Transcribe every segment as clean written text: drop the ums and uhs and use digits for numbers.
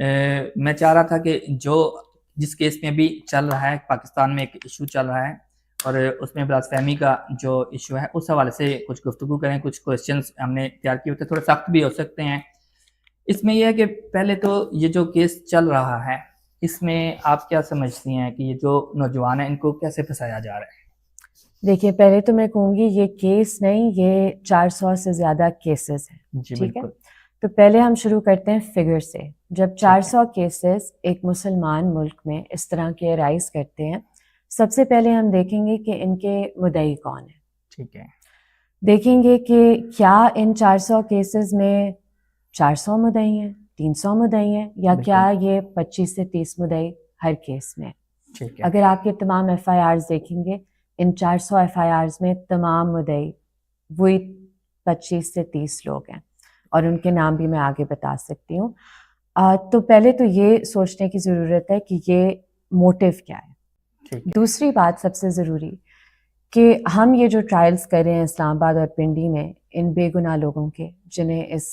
میں چاہ رہا تھا کہ جس کیس میں بھی چل رہا ہے پاکستان میں ایک ایشو چل رہا ہے اور اس میں بلاس فہمی کا جو ایشو ہے اس حوالے سے کچھ گفتگو کریں. کچھ کویسچنز ہم نے تیار کیے ہوتے ہیں, تھوڑے سخت بھی ہو سکتے ہیں. اس میں یہ ہے کہ پہلے تو یہ جو کیس چل رہا ہے اس میں آپ کیا سمجھتی ہیں کہ یہ جو نوجوان ہیں ان کو کیسے پھنسایا جا رہا ہے؟ دیکھیے پہلے تو میں کہوں گی یہ کیس نہیں, یہ 400 سے زیادہ کیسز ہیں. جی ٹھیک ہے, بالکل. تو پہلے ہم شروع کرتے ہیں فگر سے. جب 400 کیسز ایک مسلمان ملک میں اس طرح کے رائز کرتے ہیں, سب سے پہلے ہم دیکھیں گے کہ ان کے مدعی کون ہیں. ٹھیک ہے, دیکھیں گے کہ کیا ان 400 کیسز میں 400 مدعی ہیں, 300 مدعی ہیں, یا کیا یہ 25 سے 30 مدعی ہر کیس میں. ٹھیک ہے, اگر آپ کے تمام ایف آئی آرز دیکھیں گے, ان 400 ایف آئی آرز میں تمام مدعی وہی 25 سے 30 لوگ ہیں, اور ان کے نام بھی میں آگے بتا سکتی ہوں. تو پہلے تو یہ سوچنے کی ضرورت ہے کہ یہ موٹیو کیا ہے. دوسری بات سب سے ضروری کہ ہم یہ جو ٹرائلز کر رہے ہیں اسلام آباد اور پنڈی میں ان بے گناہ لوگوں کے, جنہیں اس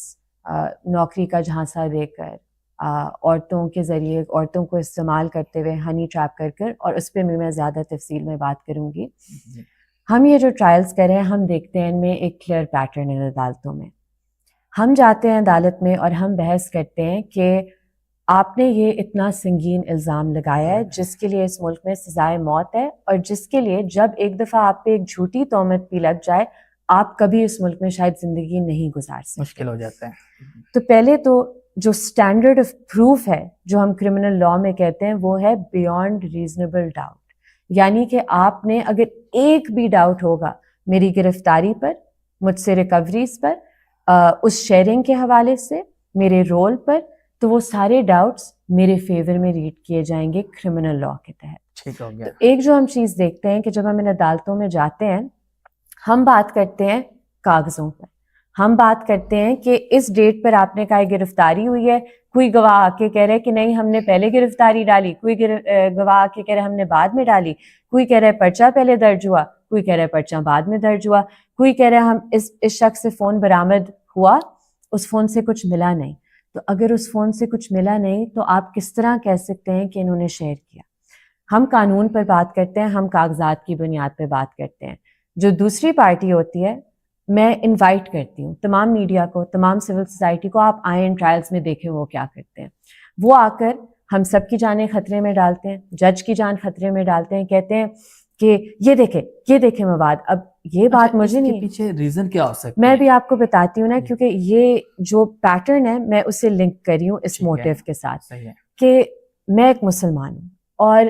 نوکری کا جھانسا دے کر عورتوں کے ذریعے عورتوں کو استعمال کرتے ہوئے ہنی ٹریپ کر کر, اور اس پہ بھی میں زیادہ تفصیل میں بات کروں گی. ہم یہ جو ٹرائلز کر رہے ہیں ہم دیکھتے ہیں ان میں ایک کلیئر پیٹرن ہے. عدالتوں میں ہم جاتے ہیں عدالت میں اور ہم بحث کرتے ہیں کہ آپ نے یہ اتنا سنگین الزام لگایا ہے جس کے لیے اس ملک میں سزائے موت ہے, اور جس کے لیے جب ایک دفعہ آپ پہ ایک جھوٹی تہمت بھی لگ جائے آپ کبھی اس ملک میں شاید زندگی نہیں گزار سکتے. مشکل ہو جاتا ہے. تو پہلے تو جو اسٹینڈرڈ آف پروف ہے جو ہم کرمنل لا میں کہتے ہیں وہ ہے بیونڈ ریزنیبل ڈاؤٹ. یعنی کہ آپ نے اگر ایک بھی ڈاؤٹ ہوگا میری گرفتاری پر, مجھ سے ریکوریز پر, اس شیئرنگ کے حوالے سے, میرے رول پر, تو وہ سارے ڈاؤٹس میرے فیور میں ریڈ کیے جائیں گے کرمنل لا کے تحت. ٹھیک ہو گیا. تو ایک جو ہم چیز دیکھتے ہیں کہ جب ہم ان عدالتوں میں جاتے ہیں ہم بات کرتے ہیں کاغذوں پر. ہم بات کرتے ہیں کہ اس ڈیٹ پر آپ نے کہا گرفتاری ہوئی ہے, کوئی گواہ آ کے کہہ رہے کہ نہیں ہم نے پہلے گرفتاری ڈالی, کوئی گواہ آ کے کہہ رہے ہم نے بعد میں ڈالی, کوئی کہہ رہے پرچہ پہلے درج ہوا, کوئی کہہ رہے پرچہ بعد میں درج ہوا, کوئی کہہ رہے ہم اس شخص سے فون برآمد ہوا, اس فون سے کچھ ملا نہیں. تو اگر اس فون سے کچھ ملا نہیں تو آپ کس طرح کہہ سکتے ہیں کہ انہوں نے شیئر کیا. ہم قانون پر بات کرتے ہیں, ہم کاغذات کی بنیاد پہ بات کرتے ہیں. جو دوسری پارٹی ہوتی ہے, میں انوائٹ کرتی ہوں تمام میڈیا کو, تمام سول سوسائٹی کو, آپ آئیں ٹرائلز میں دیکھیں وہ کیا کرتے ہیں. وہ آ کر ہم سب کی جانیں خطرے میں ڈالتے ہیں, جج کی جان خطرے میں ڈالتے ہیں, کہتے ہیں کہ یہ دیکھیں مواد. اب یہ بات مجھے نہیں, پیچھے ریزن کیا ہو سکتا ہے, میں بھی آپ کو بتاتی ہوں نا, کیونکہ یہ جو پیٹرن ہے میں اسے لنک کری ہوں اس موٹیو کے ساتھ کہ میں ایک مسلمان ہوں, اور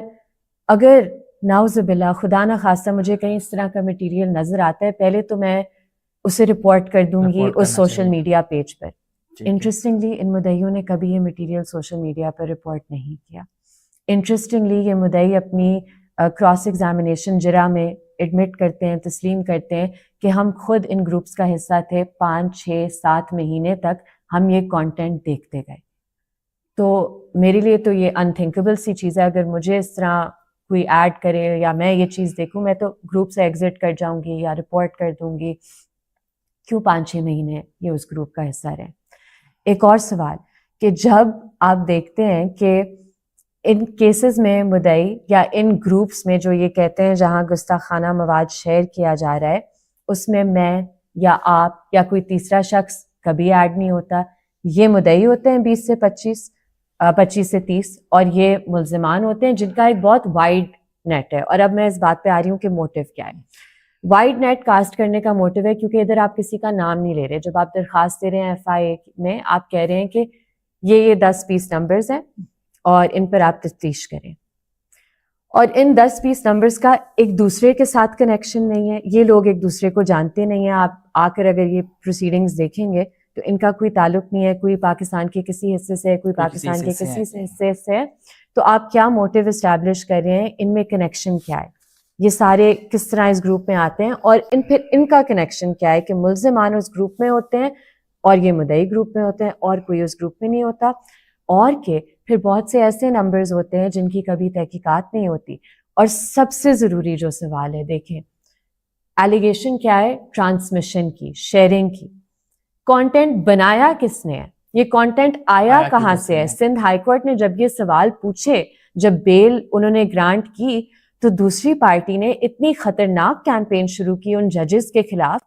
اگر نعوذ باللہ خدا نہ خواستہ مجھے کہیں اس طرح کا مٹیریل نظر آتا ہے, پہلے تو میں اسے رپورٹ کر دوں گی اس سوشل میڈیا پیج پر. انٹرسٹنگلی ان مدعیوں نے کبھی یہ مٹیریل سوشل میڈیا پر رپورٹ نہیں کیا. انٹرسٹنگلی یہ مدعی اپنی کراس ایگزامینیشن جرا میں ایڈمٹ کرتے ہیں, تسلیم کرتے ہیں کہ ہم خود ان گروپس کا حصہ تھے, 5 6 7 مہینے تک ہم یہ کانٹینٹ دیکھتے گئے. تو میرے لیے تو یہ انتھنکیبل سی چیز ہے, اگر مجھے اس طرح کوئی ایڈ کرے یا میں یہ چیز دیکھوں میں تو گروپ سے ایگزٹ کر جاؤں گی یا رپورٹ کر دوں گی. کیوں 5 6 مہینے یہ اس گروپ کا حصہ رہے. ایک اور سوال کہ جب آپ دیکھتے ہیں کہ ان کیسز میں مدعی یا ان گروپس میں جو یہ کہتے ہیں جہاں گستاخانہ مواد شیئر کیا جا رہا ہے اس میں یا آپ یا کوئی تیسرا شخص کبھی ایڈ نہیں ہوتا. یہ مدعی ہوتے ہیں 20 سے 25 سے 30, اور یہ ملزمان ہوتے ہیں جن کا ایک بہت وائڈ نیٹ ہے. اور اب میں اس بات پہ آ رہی ہوں کہ موٹیو کیا ہے. وائڈ نیٹ کاسٹ کرنے کا موٹیو ہے کیونکہ ادھر آپ کسی کا نام نہیں لے رہے. جب آپ درخواست دے رہے ہیں ایف آئی اے میں, آپ کہہ رہے ہیں کہ یہ 10-20 نمبرز ہیں اور ان پر آپ تفتیش کریں, اور ان 10-20 نمبرز کا ایک دوسرے کے ساتھ کنیکشن نہیں ہے. یہ لوگ ایک دوسرے کو جانتے نہیں ہیں. آپ آ کر اگر یہ پروسیڈنگز دیکھیں گے تو ان کا کوئی تعلق نہیں ہے, کوئی پاکستان کے کسی حصے سے, کوئی پاکستان کے کسی حصے سے. تو آپ کیا موٹیو اسٹیبلش کر رہے ہیں, ان میں کنیکشن کیا ہے, یہ سارے کس طرح اس گروپ میں آتے ہیں, اور پھر ان کا کنیکشن کیا ہے کہ ملزمان اس گروپ میں ہوتے ہیں اور یہ مدعی گروپ میں ہوتے ہیں اور کوئی اس گروپ میں نہیں ہوتا, اور کہ پھر بہت سے ایسے نمبرز ہوتے ہیں جن کی کبھی تحقیقات نہیں ہوتی. اور سب سے ضروری جو سوال ہے, دیکھیں ایلیگیشن کیا ہے, ٹرانسمیشن کی, شیئرنگ کی. کانٹینٹ بنایا کس نے ہے, یہ کانٹینٹ آیا کہاں سے ہے؟ سندھ ہائی کورٹ نے جب یہ سوال پوچھے، جب بیل انہوں نے گرانٹ کی، تو دوسری پارٹی نے اتنی خطرناک کیمپین شروع کی ان ججز کے خلاف